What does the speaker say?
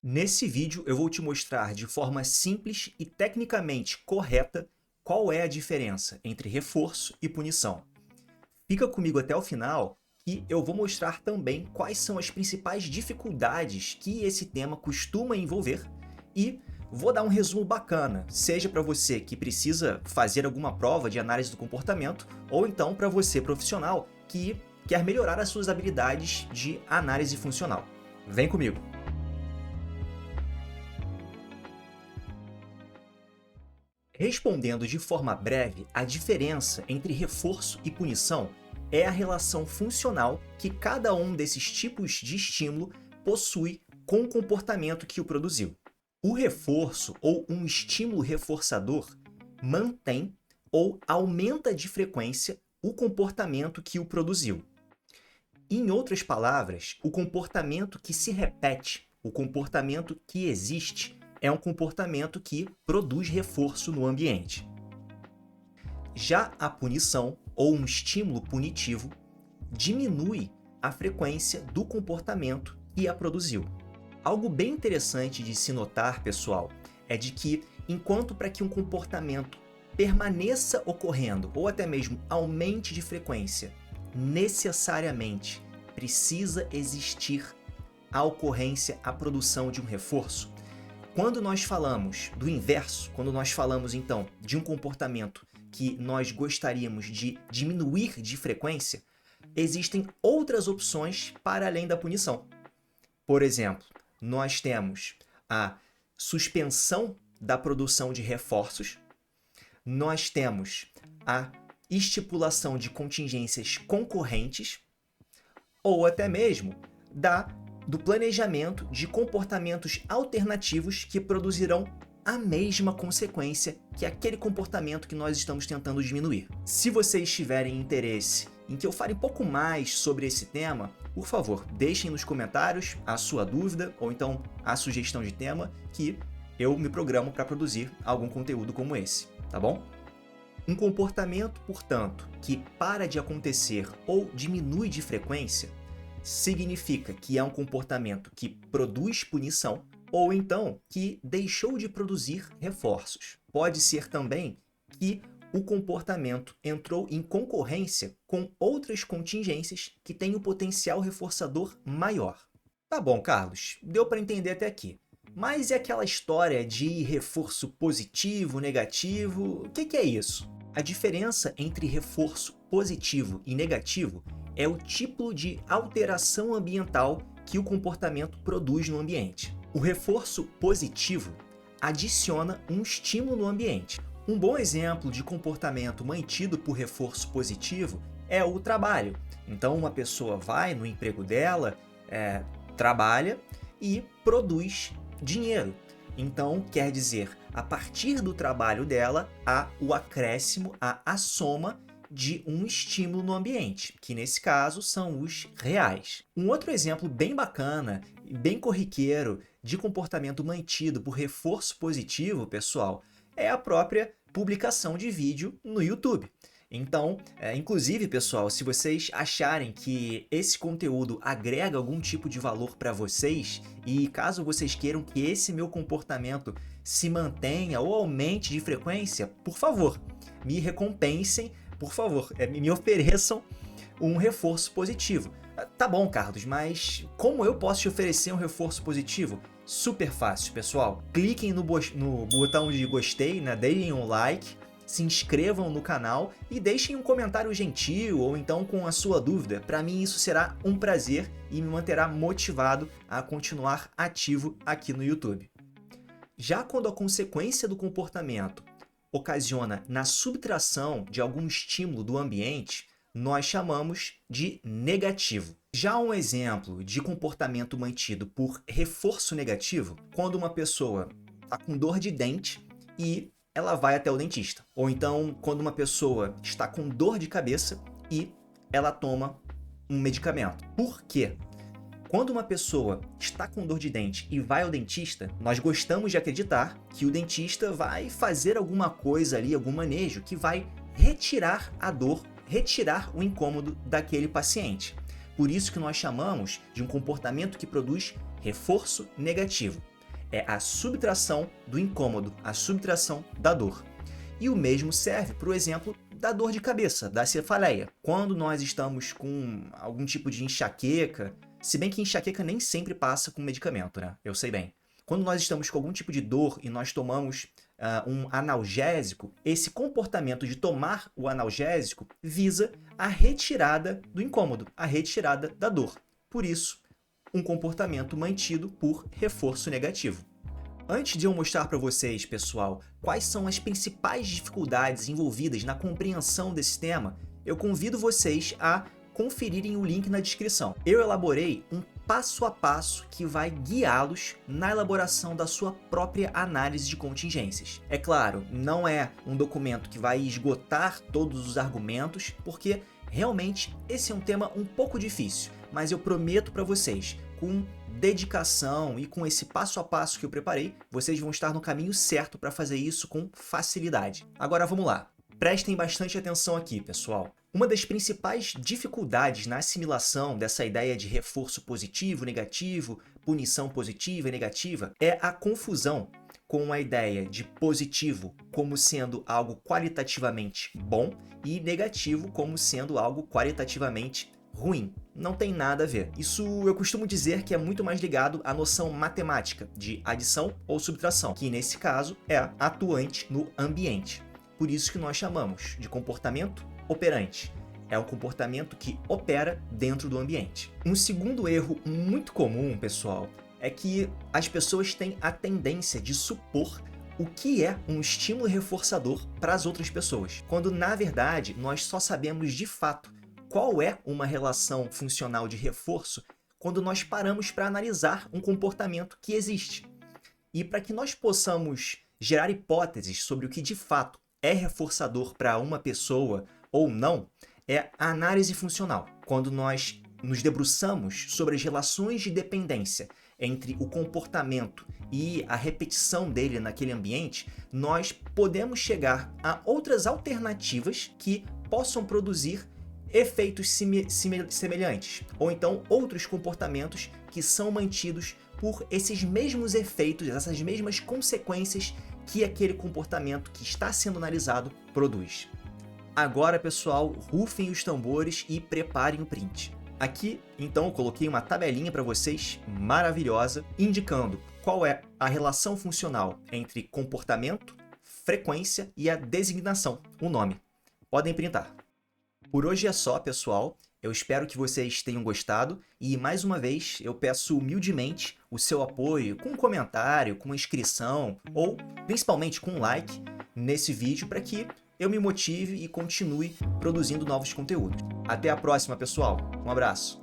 Nesse vídeo eu vou te mostrar de forma simples e tecnicamente correta qual é a diferença entre reforço e punição. Fica comigo até o final e eu vou mostrar também quais são as principais dificuldades que esse tema costuma envolver e vou dar um resumo bacana, seja para você que precisa fazer alguma prova de análise do comportamento ou então para você profissional que quer melhorar as suas habilidades de análise funcional. Vem comigo! Respondendo de forma breve, a diferença entre reforço e punição é a relação funcional que cada um desses tipos de estímulo possui com o comportamento que o produziu. O reforço ou um estímulo reforçador mantém ou aumenta de frequência o comportamento que o produziu. Em outras palavras, o comportamento que se repete, o comportamento que existe, é um comportamento que produz reforço no ambiente. Já a punição, ou um estímulo punitivo, diminui a frequência do comportamento que a produziu. Algo bem interessante de se notar, pessoal, é de que, enquanto para que um comportamento permaneça ocorrendo, ou até mesmo aumente de frequência, necessariamente precisa existir a ocorrência, a produção de um reforço. Quando nós falamos do inverso, quando nós falamos então de um comportamento que nós gostaríamos de diminuir de frequência, existem outras opções para além da punição. Por exemplo, nós temos a suspensão da produção de reforços, nós temos a estipulação de contingências concorrentes, ou até mesmo do planejamento de comportamentos alternativos que produzirão a mesma consequência que aquele comportamento que nós estamos tentando diminuir. Se vocês tiverem interesse em que eu fale um pouco mais sobre esse tema, por favor, deixem nos comentários a sua dúvida ou então a sugestão de tema que eu me programo para produzir algum conteúdo como esse, tá bom? Um comportamento, portanto, que para de acontecer ou diminui de frequência, significa que é um comportamento que produz punição ou então que deixou de produzir reforços. Pode ser também que o comportamento entrou em concorrência com outras contingências que têm um potencial reforçador maior. Tá bom, Carlos, deu para entender até aqui. Mas e aquela história de reforço positivo, negativo? O que é isso? A diferença entre reforço positivo e negativo é o tipo de alteração ambiental que o comportamento produz no ambiente. O reforço positivo adiciona um estímulo no ambiente. Um bom exemplo de comportamento mantido por reforço positivo é o trabalho. Então, uma pessoa vai no emprego dela, trabalha e produz dinheiro. Então, quer dizer, a partir do trabalho dela, há o acréscimo, a soma de um estímulo no ambiente, que nesse caso são os reais. Um outro exemplo bem bacana e bem corriqueiro de comportamento mantido por reforço positivo, pessoal, é a própria publicação de vídeo no YouTube. Então, inclusive, pessoal, se vocês acharem que esse conteúdo agrega algum tipo de valor para vocês e caso vocês queiram que esse meu comportamento se mantenha ou aumente de frequência, por favor, me recompensem, por favor, me ofereçam um reforço positivo. Tá bom, Carlos, mas como eu posso te oferecer um reforço positivo? Super fácil, pessoal. Cliquem no botão de gostei, né? Deem um like, se inscrevam no canal e deixem um comentário gentil ou então com a sua dúvida. Para mim isso será um prazer e me manterá motivado a continuar ativo aqui no YouTube. Já quando a consequência do comportamento ocasiona na subtração de algum estímulo do ambiente, nós chamamos de negativo. Já um exemplo de comportamento mantido por reforço negativo, quando uma pessoa está com dor de dente e ela vai até o dentista. Ou então, quando uma pessoa está com dor de cabeça e ela toma um medicamento. Por quê? Quando uma pessoa está com dor de dente e vai ao dentista, nós gostamos de acreditar que o dentista vai fazer alguma coisa ali, algum manejo que vai retirar a dor, retirar o incômodo daquele paciente. Por isso que nós chamamos de um comportamento que produz reforço negativo. é a subtração do incômodo, a subtração da dor. E o mesmo serve para o exemplo da dor de cabeça, da cefaleia. Quando nós estamos com algum tipo de enxaqueca, se bem que enxaqueca nem sempre passa com medicamento, né? Eu sei bem. Quando nós estamos com algum tipo de dor e nós tomamos um analgésico, esse comportamento de tomar o analgésico visa a retirada do incômodo, a retirada da dor. Por isso, um comportamento mantido por reforço negativo. Antes de eu mostrar para vocês, pessoal, quais são as principais dificuldades envolvidas na compreensão desse tema, eu convido vocês a conferirem o link na descrição. Eu elaborei um passo a passo que vai guiá-los na elaboração da sua própria análise de contingências. É claro, não é um documento que vai esgotar todos os argumentos, porque realmente esse é um tema um pouco difícil, mas eu prometo para vocês, com dedicação e com esse passo a passo que eu preparei, vocês vão estar no caminho certo para fazer isso com facilidade. Agora vamos lá. Prestem bastante atenção aqui, pessoal. Uma das principais dificuldades na assimilação dessa ideia de reforço positivo, negativo, punição positiva e negativa é a confusão com a ideia de positivo como sendo algo qualitativamente bom e negativo como sendo algo qualitativamente ruim. Não tem nada a ver. Isso eu costumo dizer que é muito mais ligado à noção matemática de adição ou subtração, que nesse caso é atuante no ambiente. Por isso que nós chamamos de comportamento operante. É um comportamento que opera dentro do ambiente. Um segundo erro muito comum, pessoal, é que as pessoas têm a tendência de supor o que é um estímulo reforçador para as outras pessoas, quando na verdade nós só sabemos de fato qual é uma relação funcional de reforço quando nós paramos para analisar um comportamento que existe. E para que nós possamos gerar hipóteses sobre o que de fato é reforçador para uma pessoa ou não, é a análise funcional. Quando nós nos debruçamos sobre as relações de dependência entre o comportamento e a repetição dele naquele ambiente, nós podemos chegar a outras alternativas que possam produzir efeitos semelhantes, ou então outros comportamentos que são mantidos por esses mesmos efeitos, essas mesmas consequências que aquele comportamento que está sendo analisado produz. Agora, pessoal, rufem os tambores e preparem o print. Aqui, então, eu coloquei uma tabelinha para vocês, maravilhosa, indicando qual é a relação funcional entre comportamento, frequência e a designação, o nome. Podem printar. Por hoje é só, pessoal. Eu espero que vocês tenham gostado e, mais uma vez, eu peço humildemente o seu apoio com um comentário, com uma inscrição ou, principalmente, com um like nesse vídeo para que eu me motive e continue produzindo novos conteúdos. Até a próxima, pessoal. Um abraço.